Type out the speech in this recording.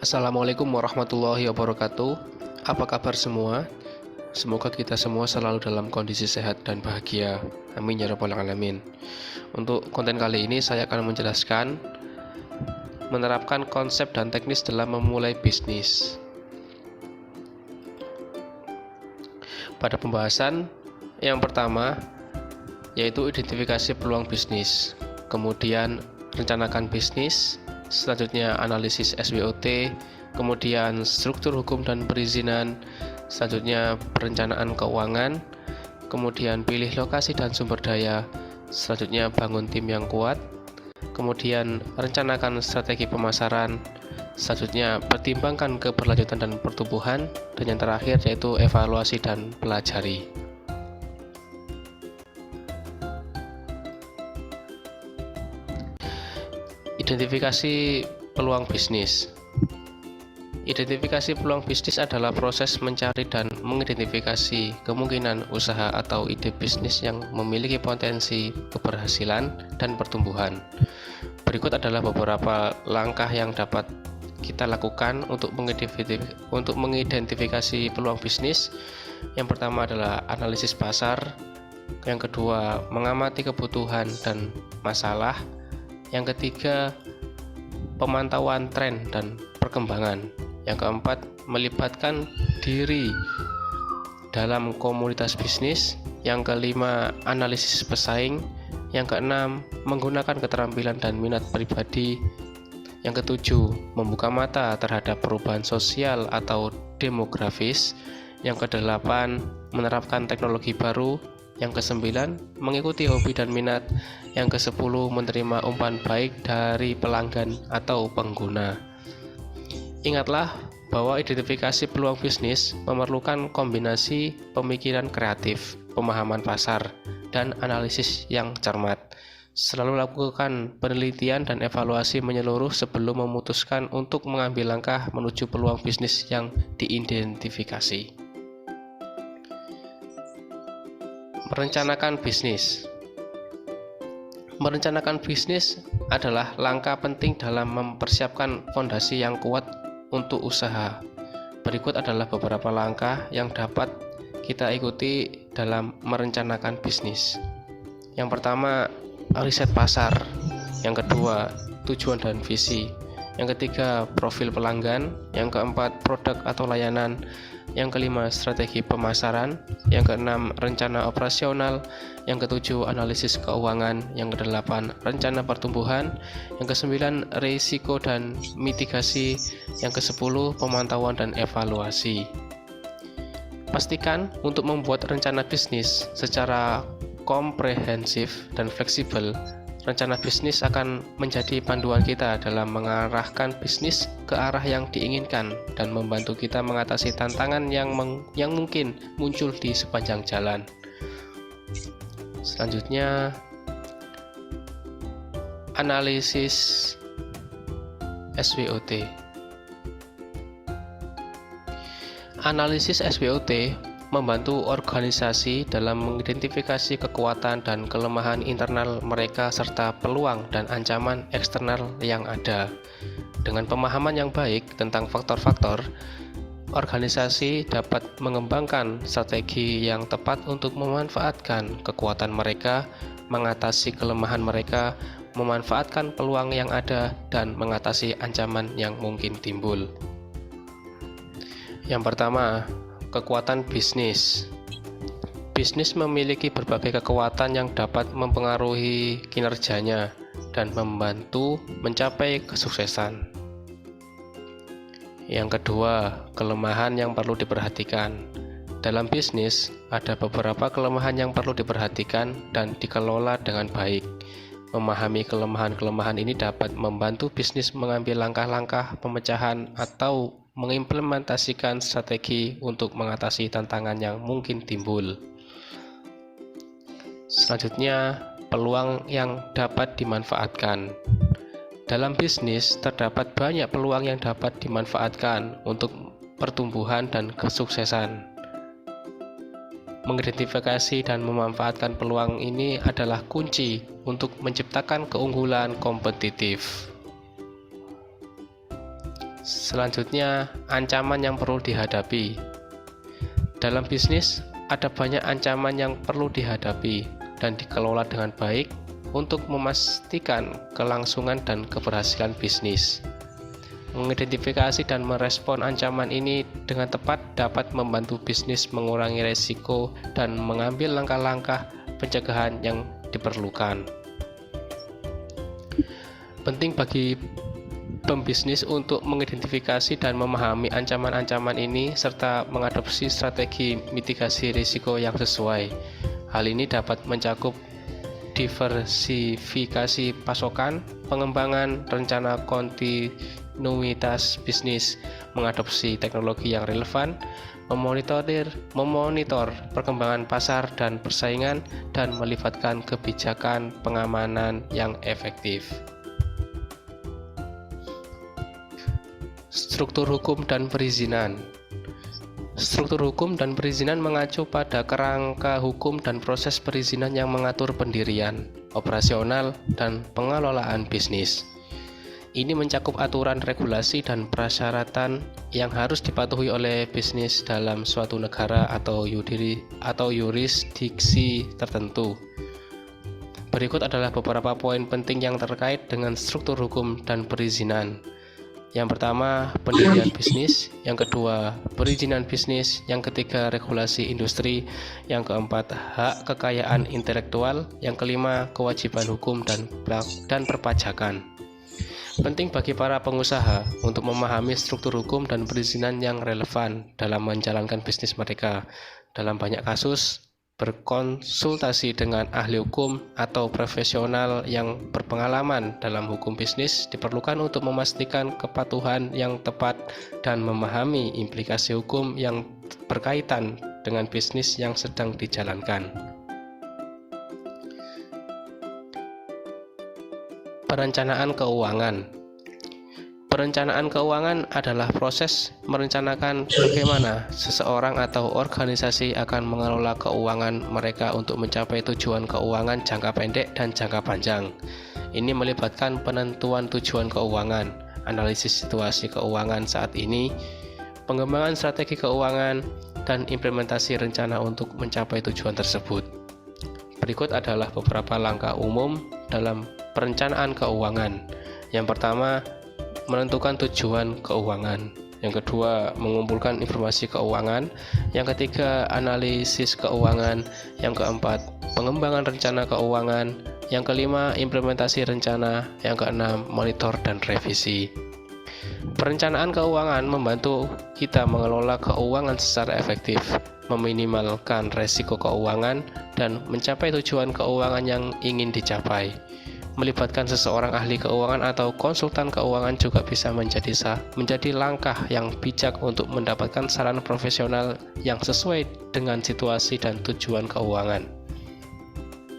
Assalamualaikum warahmatullahi wabarakatuh. Apa kabar semua? Semoga kita semua selalu dalam kondisi sehat dan bahagia. Amin ya rabbal alamin. Untuk konten kali ini saya akan menjelaskan menerapkan konsep dan teknis dalam memulai bisnis. Pada pembahasan yang pertama yaitu identifikasi peluang bisnis, kemudian rencanakan bisnis, selanjutnya analisis SWOT, kemudian struktur hukum dan perizinan, selanjutnya perencanaan keuangan, kemudian pilih lokasi dan sumber daya, selanjutnya bangun tim yang kuat, kemudian rencanakan strategi pemasaran, selanjutnya pertimbangkan keberlanjutan dan pertumbuhan, dan yang terakhir yaitu evaluasi dan pelajari. Identifikasi peluang bisnis. Identifikasi peluang bisnis adalah proses mencari dan mengidentifikasi kemungkinan usaha atau ide bisnis yang memiliki potensi keberhasilan dan pertumbuhan. Berikut adalah beberapa langkah yang dapat kita lakukan untuk mengidentifikasi peluang bisnis. Yang pertama adalah analisis pasar, yang kedua mengamati kebutuhan dan masalah, yang ketiga pemantauan tren dan perkembangan, yang keempat melibatkan diri dalam komunitas bisnis, yang kelima analisis pesaing, yang keenam menggunakan keterampilan dan minat pribadi, yang ketujuh membuka mata terhadap perubahan sosial atau demografis, yang kedelapan menerapkan teknologi baru, yang kesembilan mengikuti hobi dan minat, yang kesepuluh menerima umpan baik dari pelanggan atau pengguna. Ingatlah bahwa identifikasi peluang bisnis memerlukan kombinasi pemikiran kreatif, pemahaman pasar, dan analisis yang cermat. Selalu lakukan penelitian dan evaluasi menyeluruh sebelum memutuskan untuk mengambil langkah menuju peluang bisnis yang diidentifikasi. Merencanakan bisnis. Merencanakan bisnis adalah langkah penting dalam mempersiapkan fondasi yang kuat untuk usaha. Berikut adalah beberapa langkah yang dapat kita ikuti dalam merencanakan bisnis. Yang pertama, riset pasar. Yang kedua, tujuan dan visi. Yang ketiga, profil pelanggan. Yang keempat, produk atau layanan. Yang kelima, strategi pemasaran. Yang keenam, rencana operasional. Yang ketujuh, analisis keuangan. Yang kedelapan, rencana pertumbuhan. Yang kesembilan, risiko dan mitigasi. Yang kesepuluh, pemantauan dan evaluasi. Pastikan untuk membuat rencana bisnis secara komprehensif dan fleksibel. Rencana bisnis akan menjadi panduan kita dalam mengarahkan bisnis ke arah yang diinginkan dan membantu kita mengatasi tantangan yang mungkin muncul di sepanjang jalan. Selanjutnya, analisis SWOT. Analisis SWOT membantu organisasi dalam mengidentifikasi kekuatan dan kelemahan internal mereka serta peluang dan ancaman eksternal yang ada. Dengan pemahaman yang baik tentang faktor-faktor, organisasi dapat mengembangkan strategi yang tepat untuk memanfaatkan kekuatan mereka, mengatasi kelemahan mereka, memanfaatkan peluang yang ada, dan mengatasi ancaman yang mungkin timbul. Yang pertama, kekuatan bisnis. Bisnis memiliki berbagai kekuatan yang dapat mempengaruhi kinerjanya dan membantu mencapai kesuksesan. Yang kedua, kelemahan yang perlu diperhatikan. Dalam bisnis, ada beberapa kelemahan yang perlu diperhatikan dan dikelola dengan baik. Memahami kelemahan-kelemahan ini dapat membantu bisnis mengambil langkah-langkah pemecahan atau mengimplementasikan strategi untuk mengatasi tantangan yang mungkin timbul. Selanjutnya, peluang yang dapat dimanfaatkan. Dalam bisnis, terdapat banyak peluang yang dapat dimanfaatkan untuk pertumbuhan dan kesuksesan. Mengidentifikasi dan memanfaatkan peluang ini adalah kunci untuk menciptakan keunggulan kompetitif. Selanjutnya, ancaman yang perlu dihadapi. Dalam bisnis, ada banyak ancaman yang perlu dihadapi dan dikelola dengan baik untuk memastikan kelangsungan dan keberhasilan bisnis. Mengidentifikasi dan merespon ancaman ini dengan tepat dapat membantu bisnis mengurangi resiko dan mengambil langkah-langkah pencegahan yang diperlukan. Penting bagi pembisnis untuk mengidentifikasi dan memahami ancaman-ancaman ini serta mengadopsi strategi mitigasi risiko yang sesuai. Hal ini dapat mencakup diversifikasi pasokan, pengembangan rencana kontinuitas bisnis, mengadopsi teknologi yang relevan, memonitor perkembangan pasar dan persaingan, dan melibatkan kebijakan pengamanan yang efektif. Struktur hukum dan perizinan. Struktur hukum dan perizinan mengacu pada kerangka hukum dan proses perizinan yang mengatur pendirian, operasional, dan pengelolaan bisnis. Ini mencakup aturan, regulasi, dan persyaratan yang harus dipatuhi oleh bisnis dalam suatu negara atau yurisdiksi tertentu. Berikut adalah beberapa poin penting yang terkait dengan struktur hukum dan perizinan. Yang pertama, pendirian bisnis. Yang kedua, perizinan bisnis. Yang ketiga, regulasi industri. Yang keempat, hak kekayaan intelektual. Yang kelima, kewajiban hukum dan perpajakan. Penting bagi para pengusaha untuk memahami struktur hukum dan perizinan yang relevan dalam menjalankan bisnis mereka. Dalam banyak kasus, berkonsultasi dengan ahli hukum atau profesional yang berpengalaman dalam hukum bisnis diperlukan untuk memastikan kepatuhan yang tepat dan memahami implikasi hukum yang berkaitan dengan bisnis yang sedang dijalankan. Perencanaan keuangan. Perencanaan keuangan adalah proses merencanakan bagaimana seseorang atau organisasi akan mengelola keuangan mereka untuk mencapai tujuan keuangan jangka pendek dan jangka panjang. Ini melibatkan penentuan tujuan keuangan, analisis situasi keuangan saat ini, pengembangan strategi keuangan, dan implementasi rencana untuk mencapai tujuan tersebut. Berikut adalah beberapa langkah umum dalam perencanaan keuangan. Yang pertama, menentukan tujuan keuangan. Yang kedua, mengumpulkan informasi keuangan. Yang ketiga, analisis keuangan. Yang keempat, pengembangan rencana keuangan. Yang kelima, implementasi rencana. Yang keenam, monitor dan revisi. Perencanaan keuangan membantu kita mengelola keuangan secara efektif, meminimalkan resiko keuangan, dan mencapai tujuan keuangan yang ingin dicapai. Melibatkan seseorang ahli keuangan atau konsultan keuangan juga bisa menjadi langkah yang bijak untuk mendapatkan saran profesional yang sesuai dengan situasi dan tujuan keuangan.